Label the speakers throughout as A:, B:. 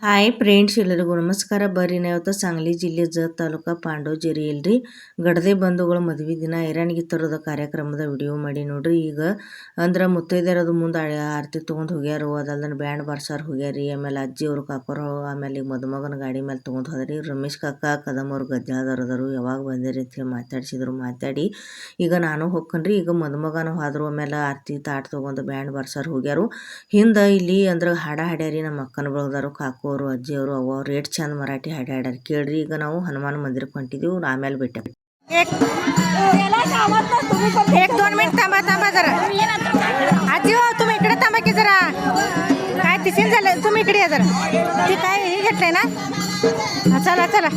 A: Hi friends, ಎಲ್ಲರಿಗೂ ನಮಸ್ಕಾರ. ಬರ್ರಿ ನಾ ಇವತ್ತು सांगली ಜಿಲ್ಲೆ ಜत ತಾಲೂಕಾ ಪಾಂಡವಜೇರಿ ಇಲ್ರಿ ಗಡದೆ ಬಂಧುಗಳ ಮದುವೆ ದಿನ ಐರಾಣಿಗೆ ತರೋದ ಕಾರ್ಯಕ್ರಮದ ವಿಡಿಯೋ ಮಾಡಿ ನೋಡ್ರಿ. ಈಗ ಅಂದ್ರೆ ಮುತ್ತೈದೆಯರದು ಮುಂದೆ ಆರತಿ ತೊಗೊಂಡು ಹೋಗ್ಯಾರು. ಅದಲ್ದನ ಬ್ಯಾಂಡ್ ಬಾರ್ಸಾರ್ ಹೋಗ್ಯಾರಿ. ಆಮೇಲೆ ಅಜ್ಜಿಯವರು ಕಾಕೋರು ಆಮೇಲೆ ಮದುಮಗನ ಗಾಡಿ ಮೇಲೆ ತೊಗೊಂಡು ಹೋದ್ರಿ. ರಮೇಶ್ ಕಾಕ ಕದಮ್ ಅವ್ರು ಗದ್ದಾಳದವರು ಯಾವಾಗ ಬಂದಿರಿ ಅಂತ ಹೇಳಿ ಮಾತಾಡಿ ಈಗ ನಾನು ಹೋಗ್ಕನ್ರಿ. ಈಗ ಮದುಮಗನ ಹೋದ್ರು. ಆಮೇಲೆ ಆರತಿ ತಾಟ್ ತೊಗೊಂಡು ಬ್ಯಾಂಡ್ ಬಾರ್ಸಾರ್ ಹೋಗ್ಯಾರು. ಹಿಂದೆ ಇಲ್ಲಿ ಅಂದ್ರೆ ಹಾಡ ಹಾಡ್ಯಾರಿ. ನಮ್ಮ ಅಕ್ಕನ ಬೆಳೆದಾರು ಕಾಕೋರು ಅಜ್ಜಿಯವರು ಅವ್ರು ಎಷ್ಟು ಚಂದ ಮರಾಠಿ ಹಾಡ್ಯಾರ ಕೇಳ್ರಿ. ಈಗ ನಾವು ಹನುಮಾನ್ ಮಂದಿರಕ್ಕೆ ಹೊಂಟಿದ್ದೀವಿ. ಆಮೇಲೆ ಬಿಟ್ಟೆ एक 2 मिनिट थांबा जरा. आजी हो तुम्ही इकडे थांबा की जरा. काय तिसीन झालं तुम्ही इकडे या जरा. ती काय हे घेतलंय ना. चला चला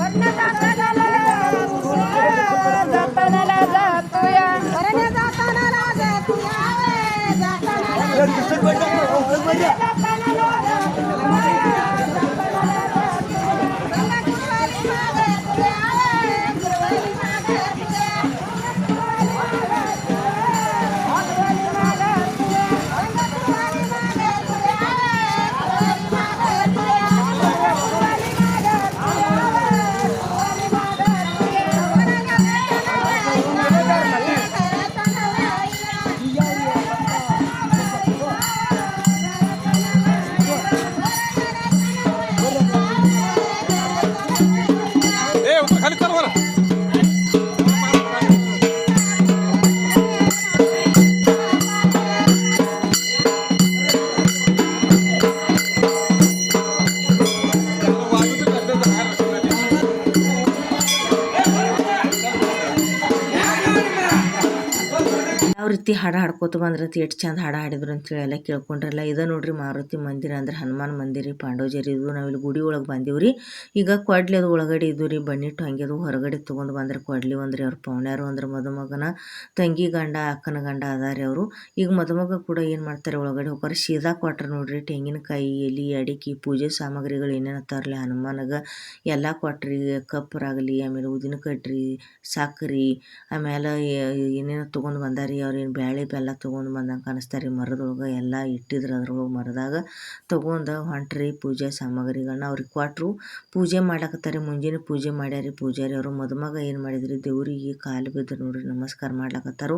A: ಯಾವ ರೀತಿ ಹಾಡು ಹಾಡ್ಕೋತ ಬಂದ್ರತಿ ಎಷ್ಟು ಚಂದ ಹಾಡು ಹಾಡಿದ್ರು ಅಂತೇಳಿ ಎಲ್ಲ ಕೇಳ್ಕೊಂಡ್ರಲ್ಲ. ಇದು ನೋಡ್ರಿ ಮಾರುತಿ ಮಂದಿರ ಅಂದ್ರೆ ಹನುಮಾನ್ ಮಂದಿರ ಪಾಂಡವಜೇರಿ. ಇದು ನಾವಿಲ್ಲಿ ಗುಡಿ ಒಳಗೆ ಬಂದೀವ್ರಿ. ಈಗ ಕೊಡ್ಲಿ ಅದು ಒಳಗಡೆ ಇದ್ದು ರೀ. ಬನ್ನಿಟ್ಟು ಹಂಗೆ ಅದು ಹೊರಗಡೆ ತೊಗೊಂಡು ಬಂದ್ರೆ ಕೊಡ್ಲಿ ಒಂದ್ರಿ. ಅವ್ರು ಪೌಣ್ಯಾರು ಅಂದ್ರೆ ಮದುಮಗನ ತಂಗಿ ಗಂಡ ಅಕ್ಕನ ಗಂಡ ಅದಾರಿ ಅವರು. ಈಗ ಮದುಮಗ ಕೂಡ ಏನು ಮಾಡ್ತಾರೆ ಒಳಗಡೆ ಹೋಗ್ತಾರೆ. ಸೀದಾ ಕೊಟ್ರೆ ನೋಡ್ರಿ. ತೆಂಗಿನಕಾಯಿ ಎಲೆ ಅಡಿಕೆ ಪೂಜೆ ಸಾಮಗ್ರಿಗಳು ಏನೇನು ತರಲಿ ಹನುಮಾನಗ ಎಲ್ಲ ಕೊಟ್ರಿ. ಕಪ್ಪರಾಗಲಿ ಆಮೇಲೆ ಉದಿನ ಕಡ್ರಿ ಸಕ್ರೆ ಆಮೇಲೆ ಏನೇನೋ ತೊಗೊಂಡು ಬಂದಾರಿ. ಅವ್ರೇನು ಬ್ಯಾಳೆ ಬೆಲ್ಲ ತೊಗೊಂಡು ಬಂದಂಗೆ ಕಾಣಿಸ್ತಾರೆ. ಮರದೊಳಗೆ ಎಲ್ಲ ಇಟ್ಟಿದ್ರು. ಅದ್ರೊಳಗೆ ಮರದಾಗ ತೊಗೊಂಡು ಹೊಂಟ್ರಿ. ಪೂಜೆ ಸಾಮಗ್ರಿಗಳನ್ನ ಅವ್ರಿಗೆ ಕೊಟ್ಟರು. ಪೂಜೆ ಮಾಡ್ಲಕತ್ತಾರೆ. ಮುಂಜಾನೆ ಪೂಜೆ ಮಾಡ್ಯಾರಿ ಪೂಜಾರಿ ಅವರು. ಮದುಮಗ ಏನು ಮಾಡಿದ್ರಿ ದೇವ್ರಿಗೆ ಕಾಲು ಬಿದ್ದು ನೋಡ್ರಿ ನಮಸ್ಕಾರ ಮಾಡ್ಲಕತ್ತಾರು.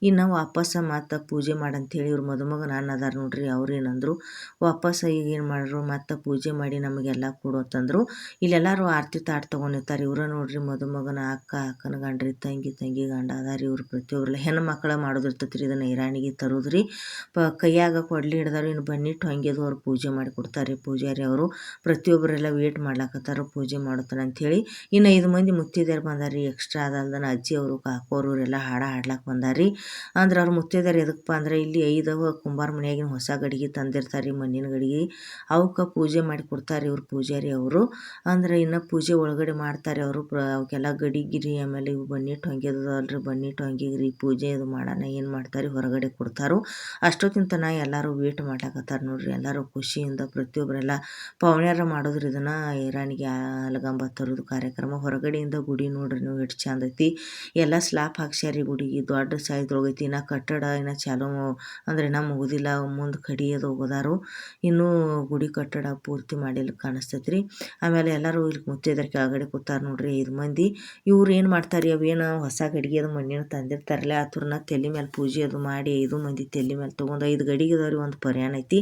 A: ಇನ್ನು ವಾಪಸ್ ಮತ್ತು ಪೂಜೆ ಮಾಡಂತೇಳಿ ಇವ್ರು ಮದುಮಗ ನಾನು ಅದಾರ ನೋಡ್ರಿ. ಅವ್ರು ಏನಂದ್ರು ವಾಪಸ್ ಈಗ ಏನು ಮಾಡ್ರು ಮತ್ತು ಪೂಜೆ ಮಾಡಿ ನಮಗೆಲ್ಲ ಕೊಡು ಅಂತಂದ್ರು. ಇಲ್ಲೆಲ್ಲರೂ ಆರತಿ ತಾಟ್ ತೊಗೊಂಡಿರ್ತಾರೆ. ಇವ್ರ ನೋಡ್ರಿ ಮದುಮಗನ ಅಕ್ಕನ ಗಂಡ್ರಿ ತಂಗಿ ಗಂಡ ಅದಾರಿ. ಇವ್ರು ಪ್ರತಿಯೊಬ್ಬರೆಲ್ಲ ಹೆಣ್ಣು ಮಕ್ಕಳ ಮಾಡೋದಿರ್ತೈತ್ರಿ. ಇದನ್ನು ಐರಾಣಿಗೆ ತರೋದ್ರಿ. ಕೈಯಾಗ ಕೊಡ್ಲಿ ಹಿಡ್ದಾರು. ಇನ್ನು ಬನ್ನಿಟ್ಟು ಹಂಗೆದು ಅವ್ರು ಪೂಜೆ ಮಾಡಿ ಕೊಡ್ತಾರೆ ಪೂಜಾರಿ ಅವರು. ಪ್ರತಿಯೊಬ್ಬರೆಲ್ಲ ವೇಟ್ ಮಾಡ್ಲಾಕತ್ತಾರು ಪೂಜೆ ಮಾಡುತ್ತಾನೆ ಅಂಥೇಳಿ. ಇನ್ನು 5 ಮಂದಿ ಮುತ್ತೈದೆಯರು ಬಂದಾರಿ. ಎಕ್ಸ್ಟ್ರಾ ಅದಲ್ದನ ಅಜ್ಜಿ ಅವರು ಕಾಕೋರು ಎಲ್ಲ ಹಾಡ್ಲಾಕ್ ಬಂದಾರಿ. ಅಂದ್ರೆ ಅವ್ರು ಮುತ್ತೈದೆಯರು ಎದಕ್ಕಪ್ಪ ಅಂದ್ರೆ ಇಲ್ಲಿ 5 ಕುಂಬಾರ ಮನೆಯಾಗಿನ ಹೊಸ ಗಡಿಗೆ ತಂದಿರ್ತಾರೆ. ಮಣ್ಣಿನ ಗಡಿಗೆ ಅವಕ್ಕೆ ಪೂಜೆ ಮಾಡಿ ಕೊಡ್ತಾರೆ ಇವ್ರು ಪೂಜಾರಿ ಅವರು. ಅಂದ್ರೆ ಇನ್ನು ಪೂಜೆ ಒಳಗಡೆ ಮಾಡ್ತಾರೆ ಅವರು. ಅವಕ್ಕೆಲ್ಲ ಗಡಿಗಿರಿ ಆಮೇಲೆ ಇವು ಬನ್ನಿಟ್ಟು ಹಂಗೆದು ಅಲ್ರಿ. ಬನ್ನಿಟ್ಟು ಹಂಗಿಗ್ರಿ ಪೂಜೆ ಇದು ಮಾಡೋಣ ಏನು ಮಾಡ್ತಾರೆ ಹೊರಗಡೆ ಕೊಡ್ತಾರೋ. ಅಷ್ಟೊತ್ತಿನ ತನಕ ಎಲ್ಲರೂ ವೇಟ್ ಮಾಡ್ಲಾಕತ್ತಾರೆ ನೋಡ್ರಿ. ಎಲ್ಲರೂ ಖುಷಿಯಿಂದ ಪ್ರತಿಯೊಬ್ಬರೆಲ್ಲ ಪೌಣ್ಯಾರ ಮಾಡೋದ್ರಿ. ಇದನ್ನು ಐರಾಣಿಗೆ ಆಲಗಂಬ ತರೋದು ಕಾರ್ಯಕ್ರಮ. ಹೊರಗಡೆಯಿಂದ ಗುಡಿ ನೋಡ್ರಿ ನೀವು ಎಷ್ಟು ಚಂದ ಐತಿ. ಎಲ್ಲ ಸ್ಲಾಪ್ ಹಾಕ್ಸ್ಯಾರಿ ಗುಡಿಗೆ. ದೊಡ್ಡ ಸೈಜ್ದೊಳಗೈತಿ. ಇನ್ನು ಕಟ್ಟಡ ಇನ್ನು ಚಾಲೂ ಅಂದ್ರೆ ಇನ್ನೂ ಮುಗುದಿಲ್ಲ. ಮುಂದೆ ಕಡಿಯೋದು ಹೋಗೋದಾರು. ಇನ್ನೂ ಗುಡಿ ಕಟ್ಟಡ ಪೂರ್ತಿ ಮಾಡಿಲ್ಲ ಕಾಣಿಸ್ತೈತ್ರಿ. ಆಮೇಲೆ ಎಲ್ಲರೂ ಇಲ್ಲಿ ಮುತ್ತೈದೆಯರು ಕೆಳಗಡೆ ಕೂತಾರ ನೋಡ್ರಿ 5 ಮಂದಿ. ಇವ್ರು ಏನು ಮಾಡ್ತಾರೆ ಅವೇನು ಹೊಸ ಗಡಿಗೆ ಅದು ಮಣ್ಣಿನ ತಂದಿರ್ತಾರಲ್ಲ ಆತುರನ್ನ ತಲೆ ಮೇಲೆ ಪೂಜೆ ಅದು ಮಾಡಿ 5 ಮಂದಿ ತಲೆ ಮೇಲೆ ತೊಗೊಂಡು 5 ಗಡಿಗೆ ಅದಾವ್ರಿ. ಒಂದು ಪರ್ಯಾಣ ಐತಿ.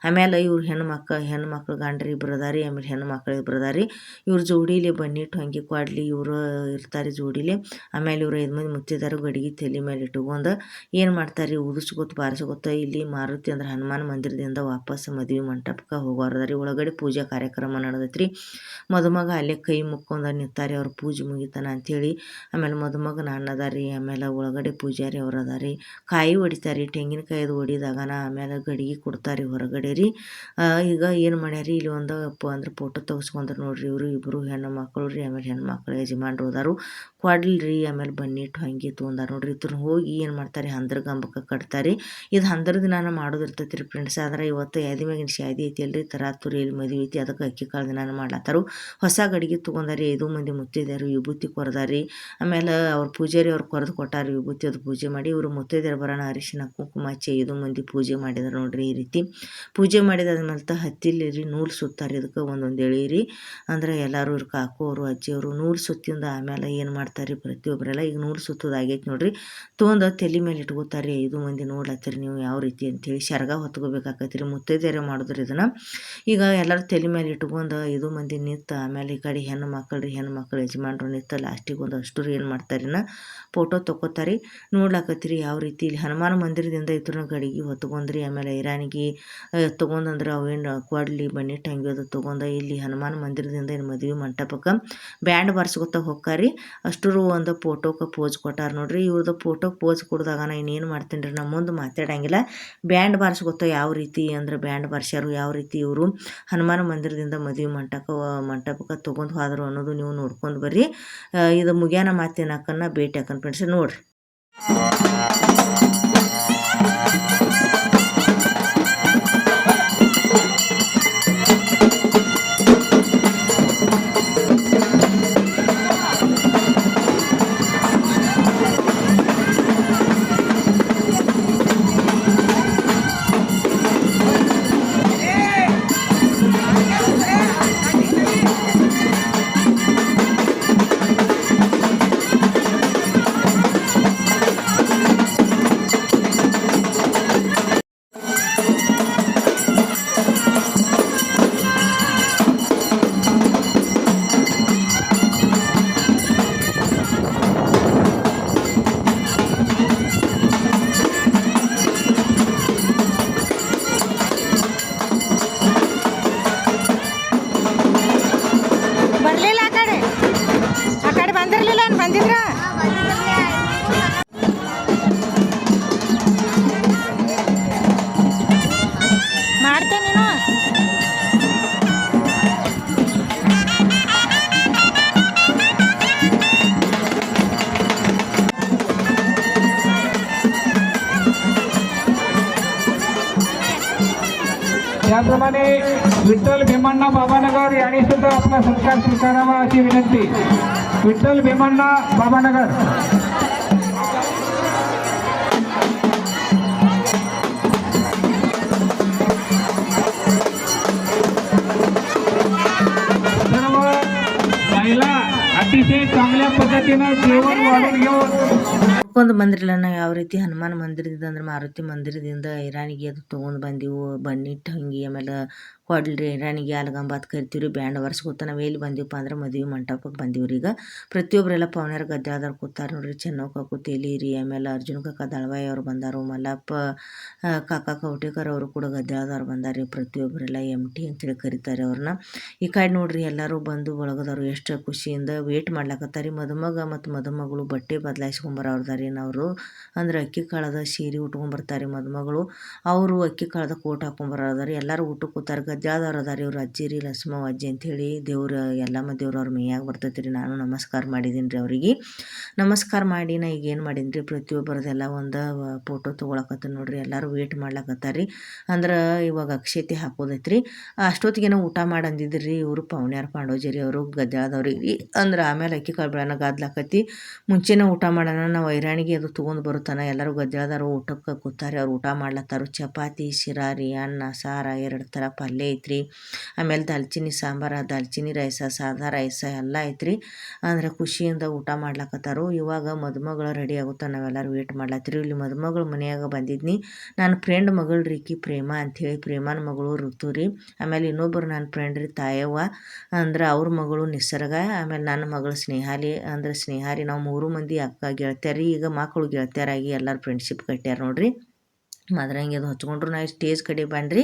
A: ಆಮೇಲೆ ಇವ್ರು ಹೆಣ್ಮಕ್ಳು ಗಂಡ್ರಿ ಇಬ್ರು ಅದಾರಿ. ಆಮೇಲೆ ಹೆಣ್ಮಕ್ಳು ಇಬ್ರು ಅದಾರಿ. ಇವ್ರ ಜೋಡಿಲಿ ಬನ್ನಿಟ್ಟು ಹಂಗೆ ಕೊಡ್ಲಿ ಇವರು ಇರ್ತಾರೆ ಜೋಡಿಲಿ. ಆಮೇಲೆ ಇವ್ರು 5 ಮಂದಿ ಮುತ್ತೈದೆಯರು ಗಡಿಗೆ ತಲೆ ಮೇಲೆ ಇಟ್ಕೊಂಡು ಏನು ಮಾಡ್ತಾರೆ ಉದಿಸ್ಕೊತ ಬಾರಿಸ್ಕೊತ ಇಲ್ಲಿ ಮಾರುತಿ ಅಂದ್ರೆ ಹನುಮಾನ್ ಮಂದಿರದಿಂದ ವಾಪಸ್ ಮದುವೆ ಮಂಟಪಕ್ಕೆ ಹೋಗೋರದಾರಿ. ಒಳಗಡೆ ಪೂಜಾ ಕಾರ್ಯಕ್ರಮ ನಡೆದೈತ್ರಿ. ಮದುಮಗ ಅಲ್ಲೇ ಕೈ ಮುಕ್ಕೊಂಡು ನಿಂತಾರೆ ಅವ್ರ ಪೂಜೆ ಮುಗಿತಾನ ಅಂಥೇಳಿ. ಆಮೇಲೆ ಮದುಮಗನ ಅಣ್ಣ ಅದಾರಿ. ಆಮೇಲೆ ಒಳಗಡೆ ಪೂಜಾರಿ ಅವ್ರು ಅದಾರಿ. ಕಾಯಿ ಹೊಡಿತಾರೆ. ತೆಂಗಿನಕಾಯಿದು ಹೊಡಿದಾಗನ ಆಮೇಲೆ ಗಡಿಗೆ ಕೊಡ್ತಾರೆ ಹೊರಗಡೆ ರೀ. ಈಗ ಏನು ಮಾಡ್ಯಾರಿ ಇಲ್ಲಿ ಒಂದು ಅಂದ್ರೆ ಫೋಟೋ ತೆಗೆಸ್ಕೊಂಡ್ರು ನೋಡ್ರಿ. ಇವರು ಇಬ್ಬರು ಹೆಣ್ಣು ಮಕ್ಕಳು ರೀ. ಆಮೇಲೆ ಹೆಣ್ಮಕ್ಳು ಯಜಮಾನ್ರು ಅದಾರು. ಕೊಡ್ಲ್ರಿ ಆಮೇಲೆ ಬನ್ನಿಟ್ಟು ಹಂಗೆ ತೊಗೊಂಡಾರ ನೋಡ್ರಿ. ಇದ್ರನ್ನ ಹೋಗಿ ಏನು ಮಾಡ್ತಾರೆ ಹಂದ್ರ ಗಂಬಕ್ಕೆ ಕಟ್ತಾರೆ. ಇದು ಹಂದ್ರ ದಿನಾನ ಮಾಡೋದಿರ್ತೈತಿ ರೀ ಫ್ರೆಂಡ್ಸ್. ಆದ್ರೆ ಇವತ್ತು ಎದೆ ಮ್ಯಾಗಿನ ಶಾದಿ ಐತಿ ಅಲ್ರಿ. ತರಾತುರಿಯಲ್ಲಿ ಮದುವೆ ಐತಿ. ಅದಕ್ಕೆ ಅಕ್ಕಿ ಕಾಳು ದಿನಾನ ಮಾಡ್ಲತ್ತಾರು. ಹೊಸ ಗಡಿಗೆ ತೊಗೊಂಡಾರಿ. 5 ಮಂದಿ ಮುತ್ತೈದೆಯರು ವಿಭೂತಿ ಕೊರದಾರಿ. ಆಮೇಲೆ ಅವ್ರ ಪೂಜಾರಿ ಅವ್ರು ಕೊರೆದು ಕೊಟ್ಟಾರಿ ವಿಭೂತಿ. ಅದು ಪೂಜೆ ಮಾಡಿ ಇವರು ಮುತ್ತೈದೆ ಮುತ್ತೈದೆಯರು ಬರೋಣ ಅರಿಶಿನ ಕುಂಕುಮ ಹಚ್ಚಿ 5 ಮಂದಿ ಪೂಜೆ ಮಾಡಿದ್ರು ನೋಡ್ರಿ. ಈ ರೀತಿ ಪೂಜೆ ಮಾಡಿದಾದ್ಮೇಲೆ ಹತ್ತಿಲಿರಿ ನೂಲು ಸುತ್ತಾರೆ. ಇದಕ್ಕೆ ಒಂದೊಂದು ಎಳೀರಿ ಅಂದ್ರೆ ಎಲ್ಲರೂ ಇವ್ರ ಕಾಕೋರು ಅಜ್ಜಿಯವರು ನೂಲು ಸುತ್ತಿಂದ ಆಮೇಲೆ ಏನು ಮಾಡ್ತಾರೆ ಪ್ರತಿಯೊಬ್ಬರೆಲ್ಲ ಈಗ ನೂಲು ಸುತ್ತೋದಾಗೈತೆ ನೋಡ್ರಿ. ತೊಗೊಂಡು ತಲೆ ಮೇಲೆ ಇಟ್ಕೋತಾರೆ. 5 ಮಂದಿ ನೋಡ್ಲತ್ತೀರಿ ನೀವು ಯಾವ ರೀತಿ ಅಂತೇಳಿ ಶರ್ಗ ಹೊತ್ಕೋಬೇಕಾಕತ್ರಿ. ಮುತ್ತೈದೆಯರೇ ಮಾಡಿದ್ರು ಇದನ್ನು. ಈಗ ಎಲ್ಲರೂ ತಲೆ ಮೇಲೆ ಇಟ್ಕೊಂಡು 5 ಮಂದಿ ನಿಂತು ಆಮೇಲೆ ಈ ಕಡೆ ಹೆಣ್ಣು ಮಕ್ಕಳು ಯಜಮಾನ್ರು ನಿಂತು ಲಾಸ್ಟಿಗೆ ಒಂದು ಅಷ್ಟರು ಏನು ಮಾಡ್ತಾರಿನ ಫೋಟೋ ತೊಗೋತಾರೆ. ನೋಡ್ಲಾಕತ್ತೀರಿ ಯಾವ ರೀತಿ ಇಲ್ಲಿ ಹನುಮಾನ ಮಂದಿರದಿಂದ ಇದ್ರ ಗಡಿಗೆ ಹೊತ್ಕೊಂಡ್ರಿ. ಆಮೇಲೆ ಐರಾಣಿಗೆ ತೊಗೊಂಡ್ರೆ ಅವೇನು ಕೊಡ್ಲಿ ಬನ್ನಿ ಟಂಗಿ ಅದು ತೊಗೊಂಡು ಇಲ್ಲಿ ಹನುಮಾನ ಮಂದಿರದಿಂದ ಏನು ಮದುವೆ ಮಂಟಪಕ್ಕೆ ಬ್ಯಾಂಡ್ ಬಾರಿಸ್ಕೊತ ಹೋಗ್ಕಾರಿ. ಅಷ್ಟರು ಒಂದು ಫೋಟೋಕ್ಕೆ ಪೋಸ್ ಕೊಟ್ಟಾರ ನೋಡ್ರಿ. ಇವ್ರದ್ದು ಫೋಟೋಗೆ ಪೋಸ್ ಕೊಡಿದಾಗ ನಾ ಇನ್ನೇನು ಮಾಡ್ತೀನಿ ರೀ, ನಮ್ಮ ಮುಂದೆ ಮಾತಾಡಂಗಿಲ್ಲ. ಬ್ಯಾಂಡ್ ಬಾರಿಸ್ಕೊತ ಯಾವ ರೀತಿ ಅಂದ್ರೆ ಬ್ಯಾಂಡ್ ಬಾರಿಸ್ಯಾರು, ಯಾವ ರೀತಿ ಇವರು ಹನುಮಾನ ಮಂದಿರದಿಂದ ಮದುವೆ ಮಂಟಪಕ್ಕೆ ತೊಗೊಂಡು ಹೋದರು ಅನ್ನೋದು ನೀವು ನೋಡ್ಕೊಂಡು ಬರ್ರಿ. ಇದು ಮುಗ್ಯಾನ ಮಾತೇನಾಕನ್ನ ಭೇಟಿ ಹಾಕನ್ ಫ್ರೆಂಡ್ಸ್ ನೋಡ್ರಿ.
B: त्याप्रमाणे विठ्ठल भीमण्णा बाबानगर यांनी सुद्धा आपला सत्कार स्वीकारावा अशी विनंती. विठ्ठल भीमण्णा बाबानगर. सर्व महिला अतिशय चांगल्या पद्धतीने जेवण वाढून घेऊन
A: ಒಂದು ಮಂದಿರನ ಯಾವ ರೀತಿ ಹನುಮಾನ ಮಂದಿರದಿಂದ ಅಂದ್ರೆ ಮಾರುತಿ ಮಂದಿರದಿಂದ ಐರಾಣಿಗೆ ಅದು ತೊಗೊಂಡು ಬಂದೆವು. ಬನ್ನಿ ಟಂಗಿ ಆಮೇಲೆ ಕೊಡ್ಲಿ ಐರಾಣಿಗೆ ಅಲ್ಗಂಬ ಅಂತ ಕರಿತೀವಿ. ಬ್ಯಾಂಡ್ ವರ್ಷಗೊತ್ತ ನಾವು ಎಲ್ಲಿ ಬಂದೀವಪ್ಪ ಅಂದ್ರೆ ಮದುವೆ ಮಂಟಪಕ್ಕೆ ಬಂದೀವ್ರಿ. ಈಗ ಪ್ರತಿಯೊಬ್ಬರೆಲ್ಲ ಪವನ್ಯಾರ ಗದ್ದಾದಾರ ಕೂತಾರ ನೋಡ್ರಿ. ಚೆನ್ನವ್ವ ಕೂತೇಲಿರಿ. ಆಮೇಲೆ ಅರ್ಜುನ ಕಾಕ ದಳವಾಯಿ ಅವ್ರು ಬಂದಾರು. ಮಲ್ಲಪ್ಪ ಕಾಕ ಕೌಟೇಕರ್ ಅವರು ಕೂಡ ಗದ್ದಾದಾರ ಬಂದಾರಿ. ಪ್ರತಿಯೊಬ್ಬರೆಲ್ಲ MT ಅಂತೇಳಿ ಕರೀತಾರೆ ಅವ್ರನ್ನ. ಈ ಕಡೆ ನೋಡ್ರಿ ಎಲ್ಲರೂ ಬಂದು ಬಳಗದವರು ಎಷ್ಟು ಖುಷಿಯಿಂದ ವೇಟ್ ಮಾಡ್ಲಾಕತ್ತಾರಿ. ಮದುಮಗ ಮತ್ತು ಮದುಮಗಳು ಬಟ್ಟೆ ಬದಲಾಯಿಸ್ಕೊಂಬರವ್ರದಾರಿ. ಅವರು ಅಂದ್ರೆ ಅಕ್ಕಿ ಕಾಳದ ಸೀರೆ ಉಟ್ಕೊಂಬರ್ತಾರೆ ಮದುಮಗಳು. ಅವರು ಅಕ್ಕಿ ಕಾಳದ ಕೋಟ್ ಹಾಕೊಂಬರೋದಾರಿ. ಎಲ್ಲರೂ ಊಟಕ್ಕೆ ಕೂತಾರೆ. ಗದ್ದಾದವ್ರು ಅದಾರಿ. ಇವ್ರು ಅಜ್ಜಿರಿ ಲಕ್ಷ್ಮವ್ವ ಅಜ್ಜಿ ಅಂಥೇಳಿ ದೇವ್ರು ಎಲ್ಲಮ್ಮ ದೇವ್ರು ಅವ್ರ ಮೇಯಾಗ ಬರ್ತೈತಿ ರೀ. ನಾನು ನಮಸ್ಕಾರ ಮಾಡಿದ್ದೀನಿ ರೀ ಅವರಿಗೆ. ನಮಸ್ಕಾರ ಮಾಡಿ ನಾ ಈಗ ಏನು ಮಾಡೀನಿ ರೀ ಪ್ರತಿಯೊಬ್ಬರದೆಲ್ಲ ಒಂದು ಫೋಟೋ ತೊಗೊಳಕತ್ತೀನಿ ನೋಡ್ರಿ. ಎಲ್ಲರೂ ವೇಟ್ ಮಾಡ್ಲಾಕತ್ತಾರಿ. ಅಂದ್ರೆ ಇವಾಗ ಅಕ್ಷತೆ ಹಾಕೋದೈತ್ರಿ. ಅಷ್ಟೊತ್ತಿಗೆ ಊಟ ಮಾಡಿ ಅಂದಿದ್ರಿ ಇವರು ಪವನ್ಯಾರ ಪಾಂಡೋಜರಿ ಅವರು ಗದ್ದಾದವ್ರಿಗೆ. ಅಂದ್ರೆ ಆಮೇಲೆ ಅಕ್ಕಿ ಕಾಳು ಬೆಳನ ಗಾದ್ಲಾಕತಿ ಮುಂಚೆನೇ ಊಟ ಮಾಡೋಣ ನಾವು ಐರಾಣಿಗೆ ಅದು ತೊಗೊಂಡು ಬರುತ್ತಾನ. ಎಲ್ಲರೂ ಗದ್ದಾದಾರು ಊಟಕ್ಕೆ ಕೂತಾರೆ. ಅವ್ರು ಊಟ ಮಾಡ್ಲತ್ತಾರು. ಚಪಾತಿ ಶಿರಾರಿ ಅನ್ನ ಸಾರ 2 ಥರ ಪಲ್ಯ ಐತ್ರಿ. ಆಮೇಲೆ ದಾಲ್ಚಿನ್ನಿ ಸಾಂಬಾರ ದಾಲ್ಚಿನ್ನಿ ರೈಸ ಸಾದಾ ರೈಸ ಎಲ್ಲ ಐತ್ರಿ. ಅಂದ್ರೆ ಖುಷಿಯಿಂದ ಊಟ ಮಾಡ್ಲಾಕತ್ತಾರು. ಇವಾಗ ಮದುಮಗಳು ರೆಡಿ ಆಗುತ್ತಾ ನಾವೆಲ್ಲರೂ ವೇಟ್ ಮಾಡ್ಲತ್ತೀರಿ. ಇಲ್ಲಿ ಮದುಮಗಳು ಮನೆಯಾಗ ಬಂದಿದ್ನಿ. ನನ್ನ ಫ್ರೆಂಡ್ ಮಗಳು ರೀಕಿ ಪ್ರೇಮ ಅಂಥೇಳಿ. ಪ್ರೇಮನ ಮಗಳು ಋತು ರೀ. ಆಮೇಲೆ ಇನ್ನೊಬ್ಬರು ನನ್ನ ಫ್ರೆಂಡ್ ರೀ ತಾಯವ್ವ ಅಂದ್ರೆ ಅವ್ರ ಮಗಳು ನಿಸರ್ಗ. ಆಮೇಲೆ ನನ್ನ ಮಗಳು ಸ್ನೇಹಾಲಿ ಅಂದ್ರೆ ಸ್ನೇಹಾರಿ. ನಾವು 3 ಮಂದಿ ಅಕ್ಕ ಗೆಳತಿಯರಿ. ಈಗ ಮಕ್ಕಳು ಗೆಳತಿಯರಾಗಿ ಎಲ್ಲರೂ ಫ್ರೆಂಡ್ಶಿಪ್ ಕಟ್ಟ್ಯಾರ ನೋಡ್ರಿ. ಮದ್ರಂಗಿ ಅದು ಹಚ್ಕೊಂಡ್ರು. ನಾ ಸ್ಟೇಜ್ ಕಡೆ ಬಂದ್ರಿ.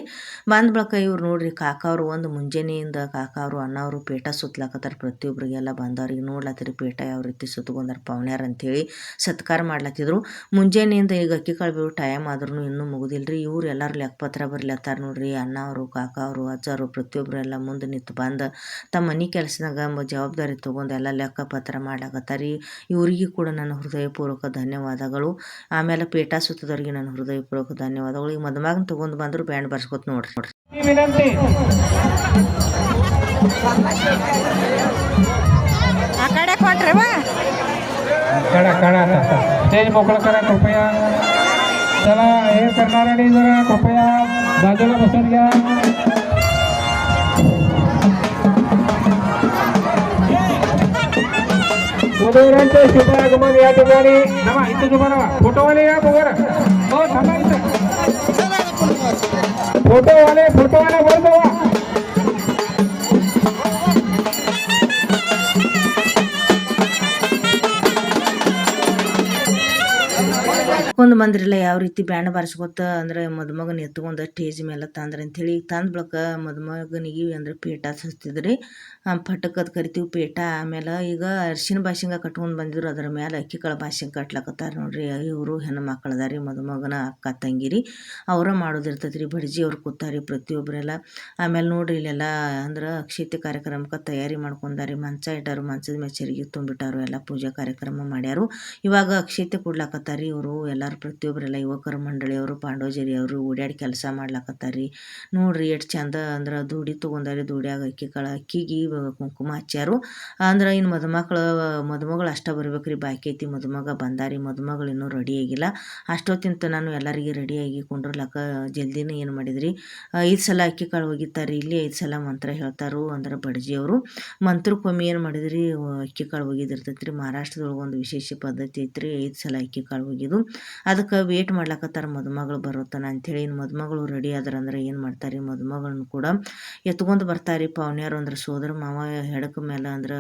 A: ಬಂದ ಬಳಿಕ ಇವ್ರು ನೋಡ್ರಿ ಕಾಕವ್ರು ಒಂದು ಮುಂಜಾನೆಯಿಂದ ಕಾಕವ್ರು ಅಣ್ಣವರು ಪೇಟ ಸುತ್ತಲಾಕತ್ತಾರ. ಪ್ರತಿಯೊಬ್ಬರಿಗೆಲ್ಲ ಬಂದವ್ರಿಗೆ ನೋಡ್ಲತ್ತೀರಿ ಪೇಟ ಯಾವ ರೀತಿ ಸುತ್ತಕೊಂಡಾರ ಪವನ್ಯಾರ ಅಂಥೇಳಿ ಸತ್ಕಾರ ಮಾಡ್ಲತ್ತಿದ್ರು. ಮುಂಜಾನೆಯಿಂದ ಈಗ ಅಕ್ಕಿ ಕಾಳು ಬೀಳೋ ಟೈಮ್ ಆದ್ರೂ ಇನ್ನೂ ಮುಗುದಿಲ್ರಿ. ಇವ್ರು ಎಲ್ಲರೂ ಲೆಕ್ಕಪತ್ರ ಬರ್ಲತ್ತಾರ ನೋಡ್ರಿ. ಅಣ್ಣವರು ಕಾಕವ್ರು ಅಜ್ಜರು ಪ್ರತಿಯೊಬ್ಬರು ಎಲ್ಲ ಮುಂದೆ ನಿಂತು ಬಂದು ತಮ್ಮ ಮನೆ ಕೆಲಸದಾಗ ಜವಾಬ್ದಾರಿ ತೊಗೊಂಡು ಎಲ್ಲ ಲೆಕ್ಕಪತ್ರ ಮಾಡ್ಲಾಕತ್ತಾರಿ. ಇವರಿಗೂ ಕೂಡ ನನ್ನ ಹೃದಯಪೂರ್ವಕ ಧನ್ಯವಾದಗಳು. ಆಮೇಲೆ ಪೇಟ ಸುತ್ತದವ್ರಿಗೆ ನನ್ನ ಹೃದಯಪೂರ್ವಕ ಧನ್ಯವಾದಗಳು. ಈಗ ಮದುಮಗನ ತೊಗೊಂಡು ಬಂದ್ರು ಬ್ಯಾಂಡ್ ಬರ್ಸ್ಕೊತ ನೋಡ್ರಿ.
B: स्टेज मोकळं करा कृपया. चला हे करणाऱ्यांनी जरा कृपया बाजूला बसून घ्या. वधूवरांचे शुभ आगमन या ठिकाणी. थांबा इथं तुम्हाला फोटोवाले या बरोबर. हो थांबा इथं. फोटोवाले वर जावा.
A: ಎತ್ಕೊಂಡು ಬಂದ್ರಿಲ್ಲ ಯಾವ ರೀತಿ ಬ್ಯಾಂಡ್ ಬಾರಿಸ್ಕೊತ ಅಂದ್ರೆ ಮದುಮಗನ ಎತ್ಕೊಂಡು ಸ್ಟೇಜ್ ಮೇಲೆ ತಂದ್ರೆ ಅಂಥೇಳಿ ಈಗ ತಂದ ಬಳಿಕ ಮದುಮಗನಿಗೆ ಅಂದ್ರೆ ಪೇಟ ಹಚ್ತಿದ್ರಿ. ಪಟಕದ ಕರಿತೀವಿ ಪೇಟ. ಆಮೇಲೆ ಈಗ ಅರ್ಶಿನ ಬಾಶಿಂಗ ಕಟ್ಕೊಂಡು ಬಂದಿದ್ರು, ಅದ್ರ ಮೇಲೆ ಅಕ್ಕಿ ಕಾಳು ಬಾಶಿಂಗ ಕಟ್ಲಕತ್ತಾರ ನೋಡ್ರಿ. ಇವರು ಹೆಣ್ಣು ಮಕ್ಕಳು ಅದಾರಿ, ಮದುಮಗನ ಅಕ್ಕ ತಂಗಿರಿ, ಅವರ ಮಾಡೋದಿರ್ತೈತಿ ರೀ. ಬಡ್ಜಿ ಅವ್ರು ಕೂತಾರಿ ಪ್ರತಿಯೊಬ್ಬರೆಲ್ಲ. ಆಮೇಲೆ ನೋಡ್ರಿ ಇಲ್ಲೆಲ್ಲ ಅಂದ್ರೆ ಅಕ್ಷತೆ ಕಾರ್ಯಕ್ರಮಕ್ಕೆ ತಯಾರಿ ಮಾಡ್ಕೊಂಡಾರಿ. ಮಂಚ ಇಟ್ಟಾರು, ಮಂಚದ ಮೇಲೆ ಚರಿಗೆ ತುಂಬಿಟ್ಟಾರು, ಎಲ್ಲ ಪೂಜಾ ಕಾರ್ಯಕ್ರಮ ಮಾಡ್ಯಾರು. ಇವಾಗ ಅಕ್ಷತೆ ಕೊಡ್ಲಾಕತ್ತಾರಿ ಇವರು ಎಲ್ಲರೂ ಪ್ರತಿಯೊಬ್ಬರೆಲ್ಲ. ಯುವಕರ ಮಂಡಳಿಯವರು, ಪಾಂಡೋಜರಿಯವರು ಓಡ್ಯಾಡಿ ಕೆಲಸ ಮಾಡ್ಲಾಕತ್ತಾರಿ ನೋಡ್ರಿ. ಎಷ್ಟು ಚಂದ ಅಂದ್ರೆ ದೂಡಿ ತೊಗೊಂಡಾರಿ. ದೂಡ್ಯಾಗ ಅಕ್ಕಿ ಕಾಳು, ಅಕ್ಕಿಗೆ ಕುಂಕುಮ ಹಚ್ಚಾರು. ಅಂದ್ರೆ ಇನ್ನು ಮದುಮಗಳು ಅಷ್ಟ ಬರ್ಬೇಕ್ರಿ, ಬಾಕಿ ಐತಿ. ಮದುಮಗ ಬಂದಾರಿ, ಮದುಮಗಳು ಇನ್ನೂ ರೆಡಿ ಆಗಿಲ್ಲ. ಅಷ್ಟೊತ್ತಿಂತ ನಾನು ಎಲ್ಲರಿಗೆ ರೆಡಿಯಾಗಿ ಕುಂಡ್ರಲಕ್ಕ ಜಲ್ದಿನ ಏನು ಮಾಡಿದ್ರಿ 5 ಸಲ ಅಕ್ಕಿ ಕಾಳು ಒಗಿತಾರೆ. ಇಲ್ಲಿ 5 ಸಲ ಮಂತ್ರ ಹೇಳ್ತಾರು ಅಂದ್ರೆ ಬಡ್ಜಿಯವರು. ಮಂತ್ರಕ್ಕೊಮ್ಮೆ ಏನು ಮಾಡಿದ್ರಿ ಅಕ್ಕಿ ಕಾಳು ಒಗಿದಿರ್ತೈತಿ ರೀ. ಮಹಾರಾಷ್ಟ್ರದೊಳಗೆ ಒಂದು ವಿಶೇಷ ಪದ್ಧತಿ ಐತ್ರಿ, 5 ಸಲ ಅಕ್ಕಿ ಕಾಳು ಒಗಿದು. ಅದಕ್ಕೆ ವೇಟ್ ಮಾಡ್ಲಕತ್ತಾರ ಮದುಮಗಳು ಬರೋತನ ಅಂಥೇಳಿ. ಇನ್ನು ಮದುಮಗಳು ರೆಡಿ ಆದ್ರಂದ್ರೆ ಏನು ಮಾಡ್ತಾರೆ, ಮದುಮಗಳನ್ನ ಕೂಡ ಎತ್ಕೊಂಡು ಬರ್ತಾರೆ ಪಾವನ್ಯಾರು. ಅಂದ್ರೆ ಸೋದರ ಮಾವ ಹೆಡಕ ಮೇಲೆ ಅಂದ್ರೆ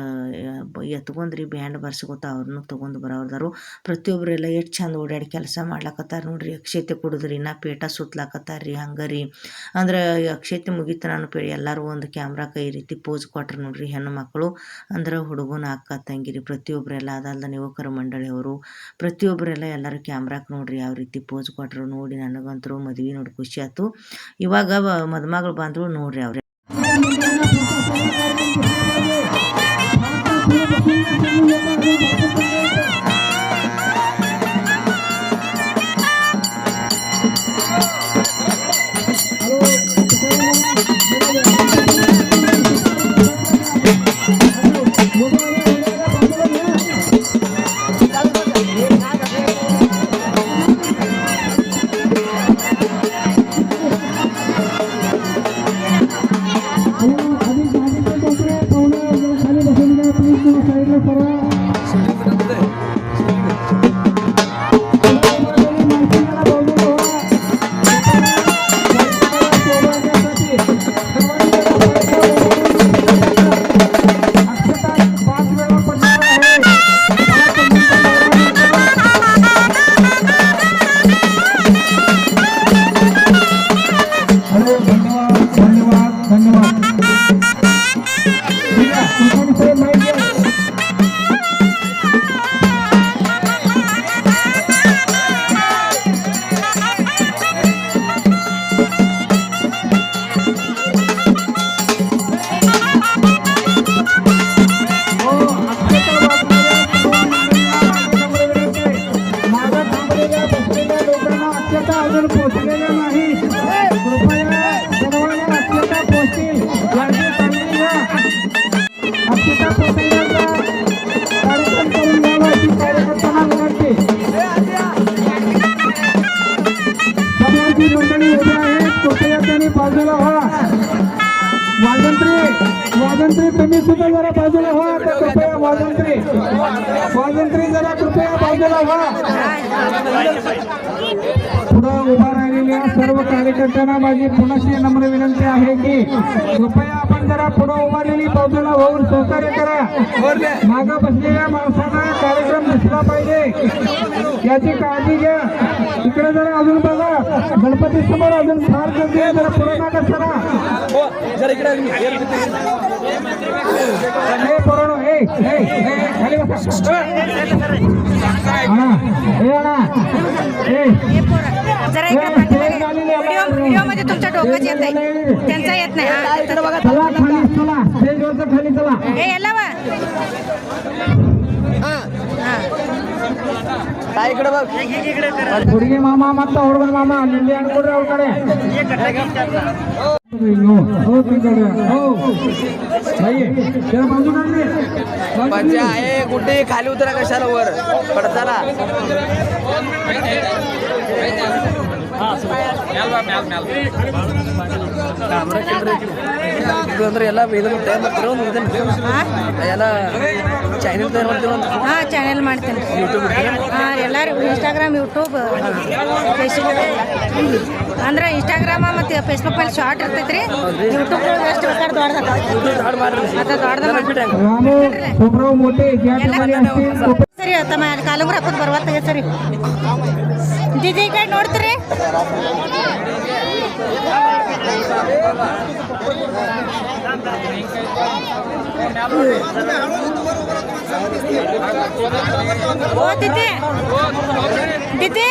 A: ಎತ್ಕೊಂಡ್ರಿ ಬ್ಯಾಂಡ್ ಬರ್ಸ್ಕೊತ ಅವ್ರನ್ನೂ ತೊಗೊಂಡು ಬರೋದಾರು. ಪ್ರತಿಯೊಬ್ಬರೆಲ್ಲ ಎಷ್ಟು ಚಂದ ಓಡಾಡಿ ಕೆಲಸ ಮಾಡ್ಲಾಕತ್ತಾರ ನೋಡ್ರಿ. ಅಕ್ಷತೆ ಕೊಡುದ್ರಿ, ನಾ ಪೇಟ ಸುತ್ತಲಾಕತ್ತಾರ್ರಿ. ಹಂಗರಿ ಅಂದ್ರೆ ಅಕ್ಷತೆ ಮುಗಿತು ನಾನು ಎಲ್ಲರೂ ಒಂದು ಕ್ಯಾಮ್ರಾಕ್ಕೆ ಈ ರೀತಿ ಪೋಸ್ ಕೊಟ್ರು ನೋಡ್ರಿ. ಹೆಣ್ಣು ಮಕ್ಕಳು ಅಂದ್ರೆ ಹುಡುಗನ ಅಕ್ಕ ತಂಗಿರಿ ಪ್ರತಿಯೊಬ್ಬರೆಲ್ಲ. ಅದಲ್ದ ಯುವಕರ ಮಂಡಳಿಯವರು ಪ್ರತಿಯೊಬ್ಬರೆಲ್ಲ ಎಲ್ಲರೂ ಕ್ಯಾಮ್ರಾಕ್ಕೆ ನೋಡ್ರಿ ಯಾವ ರೀತಿ ಪೋಸ್ ಕೊಟ್ಟರು ನೋಡಿ. ನನಗಂತರೂ ಮದ್ವೆ ನೋಡಿ ಖುಷಿ ಆಯ್ತು. ಇವಾಗ ಮದುಮಗಳು ಬಂದ್ರು ನೋಡ್ರಿ ಅವ್ರೆ. वाजंत्री तुम्ही सुद्धा जरा बाजूला व्हा. कृपया वाजंत्री जरा कृपया बाजूला व्हा. पुढं उभा राहिलेल्या सर्व कार्यकर्त्यांना माझी पुनश्च नम्र विनंती आहे की कृपया आपण जरा पुढं उभारलेली बाजूला होऊन सहकार्य करा. मागं बसलेल्या माणसांना कार्यक्रम दिसला पाहिजे याची काळजी घ्या. इकडे जरा अजून बघा, गणपती समोर अजून फार गर्दी आहे. जरा पुढे मागं सरा. खाली बसा.
C: व्हिडिओ मध्ये तुमच्या डोक्यात येत आहे, त्यांचा येत नाही.
B: खाली चला.
C: हे याला वा
B: ಹುಡುಗಿ ಮಾಮ ಮತ್ತು ಹುಡುಗನ ಮಾಮ ನಿಲ್ಲಿ ಅನ್ಕೊಡ್ರಿ ಅವ್ರ ಕಡೆ. हो हो तिकडे हो भाई जरा बाजू काढ रे
D: म्हणजे आहे कुठे खाली उतरा कशाला वर पडताना ಅಂದ್ರೆ ಎಲ್ಲ ಇದನ್ನು ತಯಾರು ಮಾಡ್ತಿರೋ ಎಲ್ಲ ಚಾನೆಲ್ ತಯಾರು ಮಾಡ್ತಿರೋ
C: ಹಾಂ ಚಾನೆಲ್ ಮಾಡ್ತೇನೆ ಹಾಂ ಎಲ್ಲರೂ ಇನ್ಸ್ಟಾಗ್ರಾಮ್ ಯೂಟ್ಯೂಬ್ ಫೇಸ್ಬುಕ್ ಅಂದ್ರೆ ಇನ್ಸ್ಟಾಗ್ರಾಮ ಮತ್ತು ಫೇಸ್ಬುಕ್ ಮೇಲೆ ಶಾರ್ಟ್ ಇರ್ತೈತೆ ರೀ ಯೂಟ್ಯೂಬ್ ಎಷ್ಟು ಬೇಕಾದ್ರೆ
B: रामू सुब्राव मोठे ज्या ठिकाणी असतील
C: ಸರಿ ತಮ್ಮ ಕಾಲುಂಗ್ರ ಹಾಕೋದು ಬರುವಂತ ಸರಿ ದಿದಿ ಕಡೆ ನೋಡ್ತೀರಿ ಓ ದಿದಿ ದಿದಿ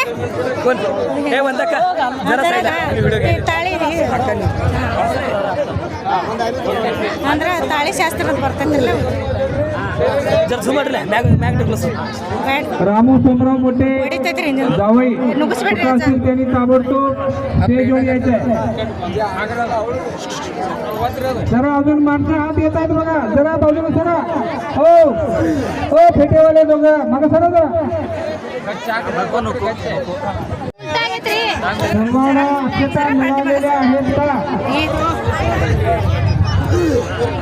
D: कोण हे म्हणता का जरा side ला.
C: ಈ ತಾಳಿ ಅಂದ್ರೆ ತಾಳಿ ಶಾಸ್ತ್ರ ಬರ್ತೈತಿಲ್ಲ
D: जरा zoom ಮಾಡ್ರಲ್ಲ ಮ್ಯಾಗ್ ಟಿಕ್ಲಸ್
B: रामू सुब्राव मोठे
C: ಹೊಡಿತೈತ್ರಿ
B: जावई
C: नुकसबिಡ್ರಿ
B: असतील त्यांनी ताबडतोब स्टेजवर यायचंय जरा अजून माणसं हात येत आहेत बघा जरा बाजूला सरा हो हो फेटेवाले दोघं मग सरा जरा सर्वांना अक्षता मिळालेल्या आहेत का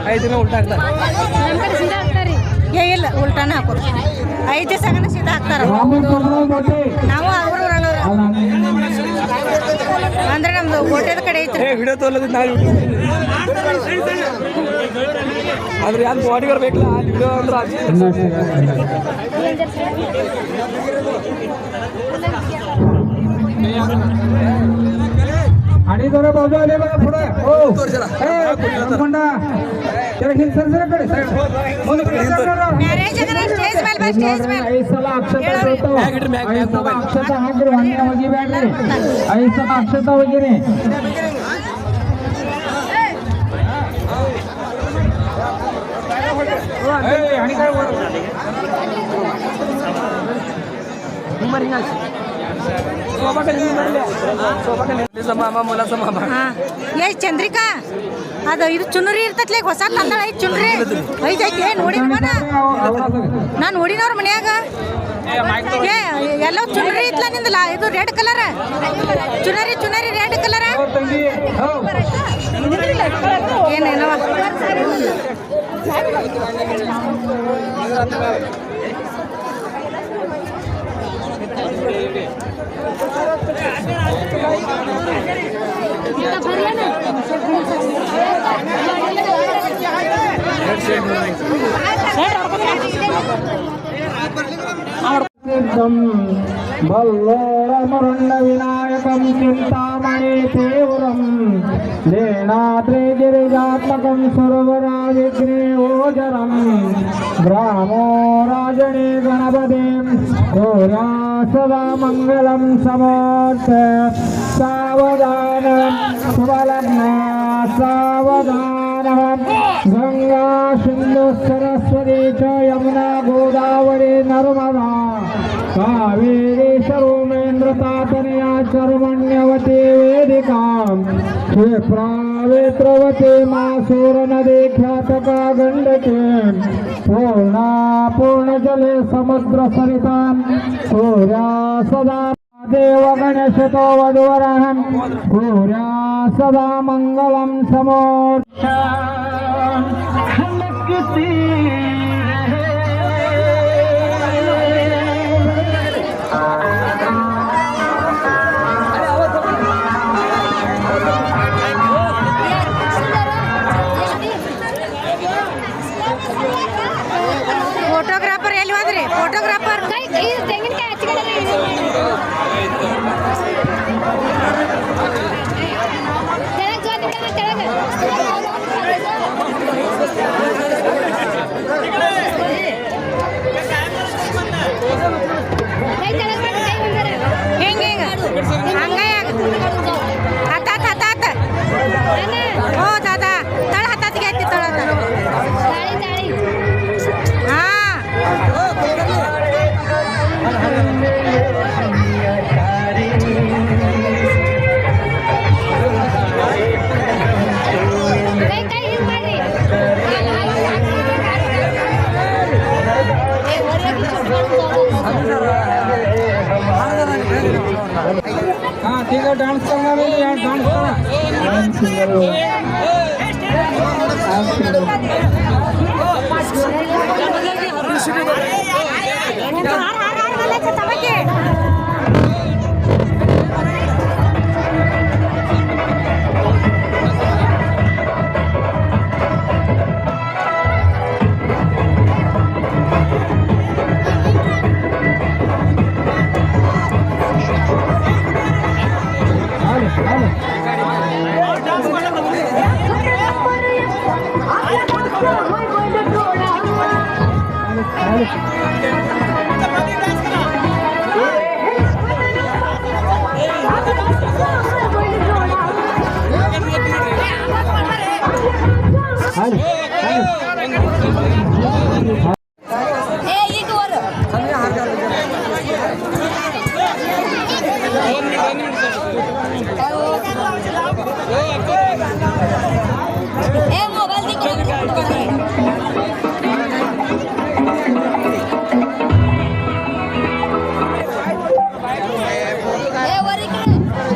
D: 5 ದಿನ ಉಲ್ಟಾ ಆಗ್ತಾರೆ
C: ಏ ಇಲ್ಲ ಉಲ್ಟಾನ ಹಾಕೋದು 5 ದಿವಸಗನ ಸೀದಾ ಹಾಕ್ತಾರ
B: रामू सुब्राव मोठे
C: ನಾವು ಅವರು ಅಂದ್ರೆ ನಮ್ದು ಗೋಟೆದ ಕಡೆ ಐತ್ರಿ
D: ವಿಡಿಯೋ ತೋಲದ ನಾವು ಆದ್ರೆ ಯಾರು ಬಾಡಿಗಾರ್ ಬೇಕಲ್ಲ ಆ ವಿಡಿಯೋ ಅಂದ್ರೆ
B: आणि जरा बाजू आले बघा पुढे हो रामकोंडा जरा हिल सरसराकडे
C: ಮ್ಯಾರೇಜ್ ಸ್ಟೇಜ್ ಮೇಲೆ ಬಾ ಸ್ಟೇಜ್ ಮೇಲೆ
B: ऐसाला अक्षता देतो ऐसाला अक्षता हा गृहांना वगी बॅटरी ऐसाला अक्षता वगैरे आणि काय
D: ಮಾಮ ಮುಲಾಸ ಮಾಮ
C: ಹಾ ಏ ಚಂದ್ರಿಕಾ ಅದು ಇದು ಚುನರಿ ಇರ್ತತ್ಲೆ ಹೊಸ ತಂದಳ ಐದು ಚುನರಿ ಐದೈತಿ ನೋಡಿದ್ವ ನಾನು ನೋಡಿನವ್ರ ಮನ್ಯಾಗ ಏ ಎಲ್ಲ ಚುನರಿ ಇತ್ಲ ನಿಂದಲ್ಲ ಇದು ರೆಡ್ ಕಲರ್ ಚುನರಿ ಚುನರಿ ರೆಡ್ ಕಲರ್ ಏನೇನವ
B: बल्लोरमरुण्ड विनायकं चिन्तामणि तीव्रं लेणाद्रि गिरिजात्मकं सर्वराविघ्नेयोजरं ग्रामो राजने गणपतिं घोरा सदा मङ्गलं समोर्थ सावधान शुभलग्ना सावधान गंगा सिंधु सरस्वती च यमुना गोदावरी नर्मदा कावेरी सर्वेन्द्र तातनया कर्मण्यवती वेदिका क्षिप्रावेत्रवती मासूरनदी ख्यातका गण्डकी पूर्णा पूर्णजले समुद्र सरितां सूर्या सदा देव गणेशतो वधूवरहं सूर्या सदा मङ्गलं समोर्थ
C: ಫೋಟೋಗ್ರಾಫರ್ ಎಲ್ಲಿ ಹೋದ್ರಿ ಫೋಟೋಗ್ರಾಫರ್ ಹೆಂಗ ಹಂಗಾಯ ಹತ್ತ ಹತ್ತ ಹತ್ತ ಓ ದಾದಾ ತಳ ಹತ್ತಿಗೆ ಐತಿ ತಳ ಹಾ
B: ठीक है डांस करना भी यार डांस करना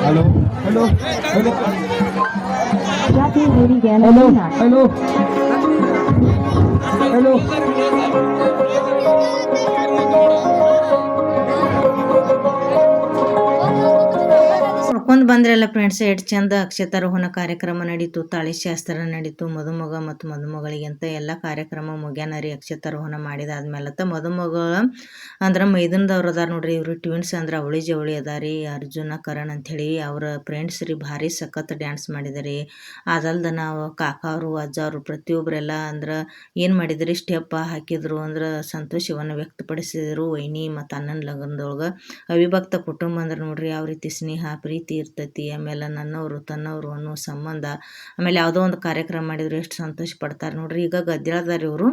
B: hello hello hello hello hello
A: ನೋಡ್ಕೊಂಡು ಬಂದ್ರಲ್ಲ ಫ್ರೆಂಡ್ಸ್, ಎಷ್ಟು ಚಂದ ಅಕ್ಷತಾರೋಹಣ ಕಾರ್ಯಕ್ರಮ ನಡೀತು, ತಾಳಿಶಾಸ್ತ್ರ ನಡೀತು, ಮದುಮಗ ಮತ್ತು ಮದುಮಗಳಿಗೆ ಅಂತ ಎಲ್ಲ ಕಾರ್ಯಕ್ರಮ ಮುಗ್ಯಾನ ರೀ. ಅಕ್ಷತಾರೋಹಣ ಮಾಡಿದಾದ್ಮೇಲೆ ಮದುಮಗಳ ಅಂದ್ರೆ ಮೈದನದವ್ರು ಅದಾರ ನೋಡ್ರಿ, ಇವರು ಟ್ವಿನ್ಸ್ ಅಂದ್ರೆ ಅವಳಿ ಜವಳಿ ಅದಾರಿ, ಅರ್ಜುನ ಕರಣ್ ಅಂಥೇಳಿ ಅವ್ರ ಫ್ರೆಂಡ್ಸ್ ರೀ. ಭಾರಿ ಸಖತ್ ಡ್ಯಾನ್ಸ್ ಮಾಡಿದಾರೆ. ಅದಲ್ದ ನಾವು ಕಾಕ ಅವರು ಅಜ್ಜ ಅವರು ಪ್ರತಿಯೊಬ್ಬರೆಲ್ಲ ಅಂದ್ರೆ ಏನು ಮಾಡಿದ್ರಿ, ಸ್ಟೆಪ್ ಹಾಕಿದ್ರು ಅಂದ್ರೆ ಸಂತೋಷವನ್ನು ವ್ಯಕ್ತಪಡಿಸಿದ್ರು. ವೈನಿ ಮತ್ತು ಅಣ್ಣನ ಲಗ್ನದೊಳಗೆ ಅವಿಭಕ್ತ ಕುಟುಂಬ ಅಂದ್ರೆ ನೋಡ್ರಿ ಯಾವ ರೀತಿ ಸ್ನೇಹ ಪ್ರೀತಿ ಇರ್ತೈತಿ. ಆಮೇಲೆ ನನ್ನವರು ತನ್ನವರು ಅನ್ನೋ ಸಂಬಂಧ. ಆಮೇಲೆ ಯಾವುದೋ ಒಂದು ಕಾರ್ಯಕ್ರಮ ಮಾಡಿದ್ರು ಎಷ್ಟು ಸಂತೋಷ ಪಡ್ತಾರೆ ನೋಡ್ರಿ. ಈಗ ಗದ್ದೆಳದಾರಿ ಇವರು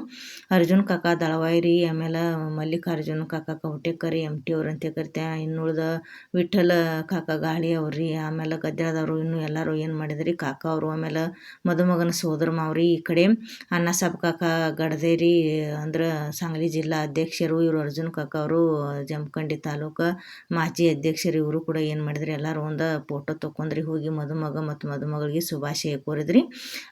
A: ಅರ್ಜುನ್ ಕಾಕ ದಳವಾಯಿರಿ, ಆಮೇಲೆ ಮಲ್ಲಿಕಾರ್ಜುನ್ ಕಾಕ ಕವಟೇಕರಿ MT ಅವ್ರು ಅಂತ ಕರಿತೆ, ಇನ್ನುಳಿದ ವಿಠ್ಠಲ ಕಾಕ ಗಾಳಿ ಅವ್ರಿ. ಆಮೇಲೆ ಗದ್ದೆಳದವರು ಇನ್ನು ಎಲ್ಲರೂ ಏನು ಮಾಡಿದ್ರಿ, ಕಾಕ ಅವರು. ಆಮೇಲೆ ಮದುಮಗನ ಸೋದರ ಮಾವ್ರಿ. ಈ ಕಡೆ ಅನ್ನಸಾಬ್ ಕಾಕ ಗಡದೇರಿ ಅಂದ್ರೆ ಸಾಂಗ್ಲಿ ಜಿಲ್ಲಾ ಅಧ್ಯಕ್ಷರು. ಇವರು ಅರ್ಜುನ್ ಕಾಕ ಅವರು ಜಮಖಂಡಿ ತಾಲೂಕು ಮಾಜಿ ಅಧ್ಯಕ್ಷರು. ಇವರು ಕೂಡ ಏನು ಮಾಡಿದ್ರಿ, ಎಲ್ಲರೂ ಒಂದು ಫೋಟೋ ತೊಗೊಂಡ್ರಿ, ಹೋಗಿ ಮದುಮಗ ಮತ್ತು ಮದುಮಗಳಿಗೆ ಶುಭಾಶಯ ಕೋರಿದ್ರಿ.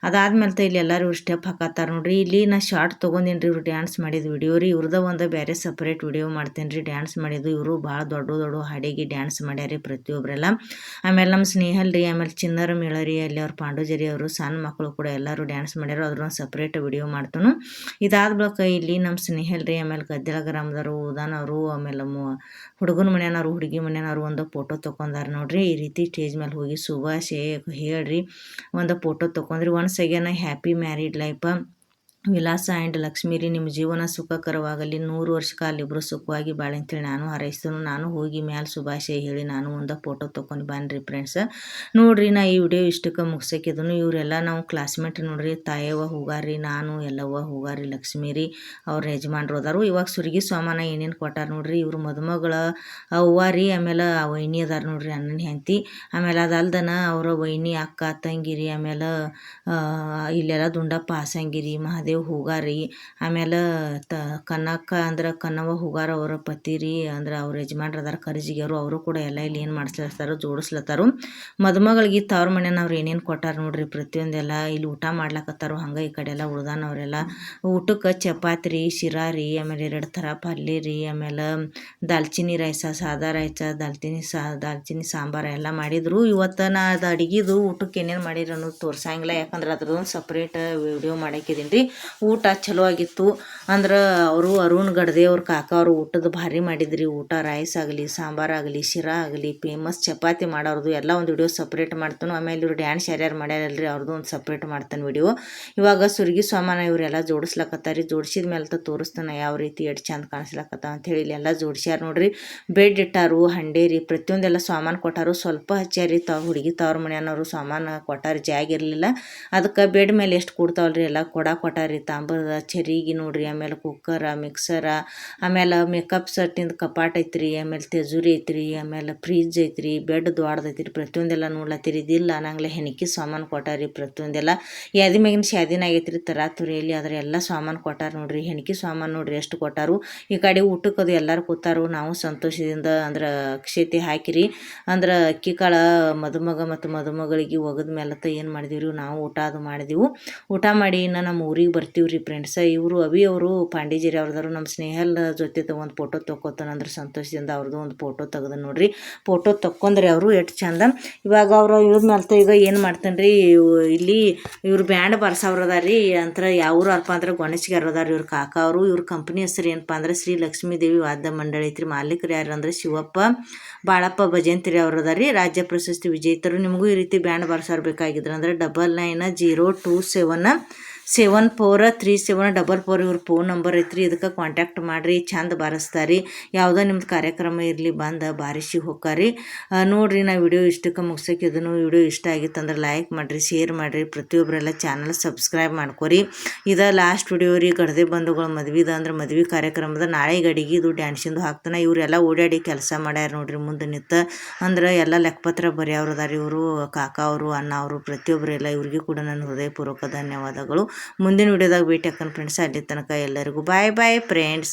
A: ಅದಾದ್ಮೇಲೆ ಇಲ್ಲಿ ಎಲ್ಲರೂ ಇವ್ರು ಸ್ಟೆಪ್ ಹಾಕತ್ತಾರ ನೋಡ್ರಿ. ಇಲ್ಲಿ ನಾ ಶಾರ್ಟ್ ತೊಗೊಂಡೇನಿ ರೀ ಇವ್ರು ಡ್ಯಾನ್ಸ್ ಮಾಡಿದ ವಿಡಿಯೋ ರೀ. ಇವ್ರದ ಒಂದು ಬೇರೆ ಸಪ್ರೇಟ್ ವಿಡಿಯೋ ಮಾಡ್ತೇನೆ ರೀ ಡ್ಯಾನ್ಸ್ ಮಾಡಿದ್ದು. ಇವರು ಭಾಳ ದೊಡ್ಡ ದೊಡ್ಡ ಹಾಡಿಗೆ ಡ್ಯಾನ್ಸ್ ಮಾಡ್ಯಾರಿ ಪ್ರತಿಯೊಬ್ಬರೆಲ್ಲ. ಆಮೇಲೆ ನಮ್ಮ ಸ್ನೇಹಲ್ ರೀ, ಆಮೇಲೆ ಚಿನ್ನರ ಮೇಳರಿ, ಅಲ್ಲಿ ಅವ್ರು ಪಾಂಡುಜರಿ ಅವರು ಸಣ್ಣ ಮಕ್ಕಳು ಕೂಡ ಎಲ್ಲರೂ ಡ್ಯಾನ್ಸ್ ಮಾಡ್ಯಾರು. ಅದ್ರೊಂದು ಸಪ್ರೇಟ್ ವಿಡಿಯೋ ಮಾಡ್ತಾನು. ಇದಾದ ಬಳಿಕ ಇಲ್ಲಿ ನಮ್ಮ ಸ್ನೇಹಲ್ ರೀ, ಆಮೇಲೆ ಗದ್ದೆಳ ಗ್ರಾಮದವರು ಉದಾನವರು, ಆಮೇಲೆ ಹುಡುಗನ ಮನೆಯವರು ಹುಡುಗಿ ಮನೆಯವರು ಒಂದು ಫೋಟೋ ತೊಗೊಂಡಾರ ನೋಡ್ರಿ. ಈ ರೀತಿ ಸ್ಟೇಜ್ ಮೇಲೆ ಹೋಗಿ ಶುಭಾಶಯ ಹೇಳ್ರಿ, ಒಂದು ಫೋಟೋ ತೊಗೊಂಡ್ರಿ. Once again happy married life Vilasa and Lakshmi ರೀ. ನಿಮ್ಮ ಜೀವನ ಸುಖಕರವಾಗಲಿ, 100 ವರ್ಷ ಕಾಲ ಇಬ್ಬರು ಸುಖವಾಗಿ ಬಾಳೆ ಅಂತೇಳಿ ನಾನು ಹಾರೈಸ್ತೇನೆ. ನಾನು ಹೋಗಿ ಮ್ಯಾಲೆ ಶುಭಾಶಯ ಹೇಳಿ ನಾನು ಒಂದು ಫೋಟೋ ತೊಗೊಂಡು ಬನ್ನಿರಿ ಫ್ರೆಂಡ್ಸ್. ನೋಡ್ರಿ ನಾ ಈ ವಿಡಿಯೋ ಇಷ್ಟಕ್ಕೆ ಮುಗಿಸೋಕಿದನು. ಇವರೆಲ್ಲ ನಾವು ಕ್ಲಾಸ್ಮೇಟ್ ನೋಡ್ರಿ. ತಾಯವ್ವ ಹೋಗಾರಿ, ನಾನು ಎಲ್ಲವ್ವ ಹೋಗಾರಿ, ಲಕ್ಷ್ಮೀ ರೀ ಅವ್ರ ಯಜಮಾನ್ರು ಅದಾರು. ಇವಾಗ ಸುರ್ಗಿ ಸಾಮಾನ ಏನೇನು ಕೊಟ್ಟಾರ ನೋಡ್ರಿ. ಇವ್ರು ಮದುಮಗಳ ಅವ್ವ ರೀ, ಆಮೇಲೆ ಆ ವೈನಿ ಅದಾರ ನೋಡ್ರಿ ಅಣ್ಣನ ಹೆಂಡತಿ. ಆಮೇಲೆ ಅದಲ್ದನ ಅವರ ವೈನಿ ಅಕ್ಕ ತಂಗಿರಿ, ಆಮೇಲೆ ಇಲ್ಲೆಲ್ಲ ದುಂಡಪ್ಪ ಹಾಸಂಗಿರಿ, ಮಹಾದೇವ್ ಹೋಗಾರಿ, ಆಮೇಲೆ ಕನ್ನಕ್ಕ ಅಂದ್ರೆ ಕನ್ನವ್ವ ಹೋಗಾರ ಅವರ ಪತಿ ರೀ, ಅಂದ್ರೆ ಅವ್ರ ಯಜಮಾನ್ರು ಅದಾರ ಕರ್ಜಿಗೆಯವರು. ಅವರು ಕೂಡ ಎಲ್ಲ ಇಲ್ಲಿ ಏನು ಮಾಡಿಸ್ಲತ್ತಾರೋ ಜೋಡಿಸ್ಲತ್ತಾರು. ಮದುಮಗಳಿಗೆ ತವ್ರ ಮನೆಯವ್ರು ಏನೇನು ಕೊಟ್ಟಾರ ನೋಡ್ರಿ ಪ್ರತಿಯೊಂದೆಲ್ಲ. ಇಲ್ಲಿ ಊಟ ಮಾಡ್ಲಕತ್ತಾರು. ಹಂಗೆ ಈ ಕಡೆ ಎಲ್ಲ ಉಳ್ದಾನವರೆಲ್ಲ ಊಟಕ್ಕೆ ಚಪಾತಿ ರೀ, ಶಿರಾ ರೀ, ಆಮೇಲೆ 2 ಥರ ಪಲ್ಯ ರೀ, ಆಮೇಲೆ ದಾಲ್ಚಿನ್ನಿ ರೈಸ, ಸಾದಾ ರೈಸ, ದಾಲ್ಚಿನ್ನಿ ಸಾಂಬಾರ ಎಲ್ಲ ಮಾಡಿದರು. ಇವತ್ತು ನಾ ಅದು ಅಡುಗೆದು ಊಟಕ್ಕೆ ಏನೇನು ಮಾಡಿರಿ ಅನ್ನೋದು ತೋರ್ಸಂಗಿಲ್ಲ, ಯಾಕಂದ್ರೆ ಅದ್ರದ್ದೊಂದು ಸಪ್ರೇಟ್ ವಿಡಿಯೋ ಮಾಡಾಕಿದ್ದೀನಿ ರೀ. ಊಟ ಚಲೋ ಆಗಿತ್ತು. ಅಂದ್ರೆ ಅವರು ಅರುಣ್ ಗಡ್ದೆ ಅವ್ರ ಕಾಕ ಅವರು ಊಟದ ಭಾರಿ ಮಾಡಿದ್ರಿ. ಊಟ ರೈಸ್ ಆಗಲಿ, ಸಾಂಬಾರಾಗಲಿ, ಶಿರಾ ಆಗಲಿ, ಫೇಮಸ್ ಚಪಾತಿ ಮಾಡೋರ್ದು ಎಲ್ಲ ಒಂದು ವಿಡಿಯೋ ಸಪ್ರೇಟ್ ಮಾಡ್ತಾನೆ. ಆಮೇಲೆ ಇವ್ರು ಡ್ಯಾನ್ಸ್ ಯಾರ್ಯಾರು ಮಾಡ್ಯಾರಲ್ರಿ ಅವ್ರದ್ದು ಒಂದು ಸಪ್ರೇಟ್ ಮಾಡ್ತಾನೆ ವಿಡಿಯೋ. ಇವಾಗ ಸುರ್ಗಿ ಸಾಮಾನ ಇವರೆಲ್ಲ ಜೋಡಿಸ್ಲಕತ್ತಾರಿ. ಜೋಡಿಸಿದ ಮೇಲೆ ತೋರಿಸ್ತಾನೆ ಯಾವ ರೀತಿ ಎಷ್ಟು ಚಂದ ಕಾಣಿಸ್ಲಕತ್ತಾವ ಅಂಥೇಳಿ. ಇಲ್ಲೆಲ್ಲ ಜೋಡಿಸ್ಯಾರ ನೋಡ್ರಿ. ಬೆಡ್ ಇಟ್ಟಾರು, ಹಂಡೇರಿ, ಪ್ರತಿಯೊಂದೆಲ್ಲ ಸಾಮಾನು ಕೊಟ್ಟಾರು. ಸ್ವಲ್ಪ ಹಚ್ಚಾರಿ ಹುಡುಗಿ ತವ್ರ ಮನೆಯವರು ಸಾಮಾನು ಕೊಟ್ಟಾರ, ಜಾಗ ಇರಲಿಲ್ಲ. ಅದಕ್ಕೆ ಬೆಡ್ ಮೇಲೆ ಎಷ್ಟು ಕೊಡ್ತಾವಲ್ರಿ ಎಲ್ಲ ಕೊಟ್ಟಾರಿ. ರೀ ತಾಂಬದ ಚರಿಗೆ ನೋಡ್ರಿ, ಆಮೇಲೆ ಕುಕ್ಕರ, ಮಿಕ್ಸರ, ಆಮೇಲೆ ಮೇಕಪ್ ಸೆಟ್ಟಿಂದ ಕಪಾಟ್ ಐತ್ರಿ, ಆಮೇಲೆ ತೆಜುರಿ ಐತ್ರಿ, ಆಮೇಲೆ ಫ್ರಿಜ್ ಐತ್ರಿ, ಬೆಡ್ ದ್ವಾಡ್ದೈತಿ ರೀ. ಪ್ರತಿಯೊಂದೆಲ್ಲ ನೋಡ್ಲತ್ತೀರಿ. ಇದಿಲ್ಲ ಅನ್ನಂಗಿಲ್ಲ, ಹೆಣಿಕೆ ಸಾಮಾನು ಕೊಟ್ಟಾರಿ. ಪ್ರತಿಯೊಂದೆಲ್ಲ ಯಾದಿ ಮ್ಯಾಗಿನ ಶಾದಿನ ಆಗೈತ್ರಿ ತರಾತುರಿಯಲ್ಲಿ, ಆದರೆ ಎಲ್ಲ ಸಾಮಾನು ಕೊಟ್ಟಾರ ನೋಡ್ರಿ. ಹೆಣಿಕೆ ಸಾಮಾನು ನೋಡ್ರಿ ಎಷ್ಟು ಕೊಟ್ಟಾರು. ಈ ಕಡೆ ಊಟಕ್ಕೆ ಅದು ಎಲ್ಲರೂ ಕೂತಾರು. ನಾವು ಸಂತೋಷದಿಂದ ಅಂದ್ರೆ ಅಕ್ಷತೆ ಹಾಕಿರಿ, ಅಂದ್ರೆ ಅಕ್ಕಿ ಕಾಳ ಮದುಮಗ ಮತ್ತು ಮದುಮಗಳಿಗೆ ಒಗದ ಮೇಲತ್ತ ಏನು ಮಾಡಿದೀವಿ ರೀ, ನಾವು ಊಟ ಅದು ಮಾಡಿದೆವು. ಊಟ ಮಾಡಿ ಇನ್ನು ನಮ್ಮ ಊರಿಗೆ ಬರ್ತೀವಿ ರೀ ಫ್ರೆಂಡ್ಸ. ಇವರು ಅವಿ ಅವರು ಪಾಂಡಿಚೇರಿ ಅವ್ರದಾರು. ನಮ್ಮ ಸ್ನೇಹಲ್ ಜೊತೆ ಒಂದು ಫೋಟೋ ತೊಗೋತಾನಂದ್ರೆ ಸಂತೋಷದಿಂದ ಅವ್ರದ್ದು ಒಂದು ಫೋಟೋ ತೆಗೆದು ನೋಡ್ರಿ. ಫೋಟೋ ತೊಕ್ಕೊಂಡ್ರಿ ಅವರು ಎಷ್ಟು ಚಂದ. ಇವಾಗ ಅವರು ಇಳಿದ ಮೇಲ್ತ ಈಗ ಏನು ಮಾಡ್ತಾನೆ ರೀ, ಇಲ್ಲಿ ಇವ್ರು ಬ್ಯಾಂಡ್ ಬಾರ್ಸವ್ರದಾರ ರೀ. ಅಂತರ ಯಾವ್ರು ಅರ್ಪ ಅಂದ್ರೆ ಗೊಣಸ್ಗಾರ ಅದಾರ ಇವ್ರ ಕಾಕ ಅವರು. ಇವ್ರ ಕಂಪ್ನಿ ಹೆಸರು ಏನಪ್ಪ ಅಂದ್ರೆ ಶ್ರೀ ಲಕ್ಷ್ಮೀದೇವಿ ವಾದ್ಯ ಮಂಡಳಿ ಐತ್ರಿ. ಮಾಲೀಕರು ಯಾರು ಅಂದ್ರೆ ಶಿವಪ್ಪ ಬಾಳಪ್ಪ ಭಜಂತ್ರಿ ಅವ್ರು ಅದಾರ ರೀ, ರಾಜ್ಯ ಪ್ರಶಸ್ತಿ ವಿಜೇತರು. ನಿಮಗೂ ಈ ರೀತಿ ಬ್ಯಾಂಡ್ ಬಾರ್ಸೋರು ಬೇಕಾಗಿದ್ರು ಅಂದ್ರೆ 9902774374 ಇವ್ರ ಫೋನ್ ನಂಬರ್ ಐತ್ರಿ. ಇದಕ್ಕೆ ಕಾಂಟ್ಯಾಕ್ಟ್ ಮಾಡಿರಿ, ಚಂದ ಬಾರಿಸ್ತಾರಿ. ಯಾವುದೋ ನಿಮ್ದು ಕಾರ್ಯಕ್ರಮ ಇರಲಿ ಬಂದು ಬಾರಿಸಿ ಹೋಗ್ಕಾರಿ. ನೋಡಿರಿ, ನಾ ವಿಡಿಯೋ ಇಷ್ಟಕ್ಕೆ ಮುಗ್ಸೋಕೆ ಇದನ್ನು ವಿಡಿಯೋ ಇಷ್ಟ ಆಗಿತ್ತು ಅಂದ್ರೆ ಲೈಕ್ ಮಾಡಿರಿ, ಶೇರ್ ಮಾಡಿರಿ. ಪ್ರತಿಯೊಬ್ಬರೆಲ್ಲ ಚಾನಲ್ ಸಬ್ಸ್ಕ್ರೈಬ್ ಮಾಡ್ಕೊರಿ. ಇದು ಲಾಸ್ಟ್ ವಿಡಿಯೋ ರೀ. ಗಡ್ದೆ ಬಂಧುಗಳ ಮದ್ವಿದ ಅಂದ್ರೆ ಮದ್ವೆ ಕಾರ್ಯಕ್ರಮದ ನಾಳೆ ಗಡಿಗೆ ಇದು ಡ್ಯಾನ್ಸಿಂದು ಹಾಕ್ತಾನೆ. ಇವರೆಲ್ಲ ಓಡಾಡಿ ಕೆಲಸ ಮಾಡ್ಯಾರ ನೋಡ್ರಿ ಮುಂದೆ ನಿಂತು. ಅಂದ್ರೆ ಎಲ್ಲ ಲೆಕ್ಕಪತ್ರ ಬರೆಯವ್ರದಾರ ಇವರು, ಕಾಕ ಅವರು, ಅಣ್ಣ ಅವರು, ಪ್ರತಿಯೊಬ್ಬರೆಲ್ಲ. ಇವ್ರಿಗೆ ಕೂಡ ನನ್ನ ಹೃದಯಪೂರ್ವಕ ಧನ್ಯವಾದಗಳು. ಮುಂದಿನ ವಿಡಿಯೋದಾಗ ಭೇಟಿ ಹಾಕೋಣ ಫ್ರೆಂಡ್ಸ್. ಅಲ್ಲಿ ತನಕ ಎಲ್ಲರಿಗೂ ಬಾಯ್ ಬಾಯ್ ಫ್ರೆಂಡ್ಸ್.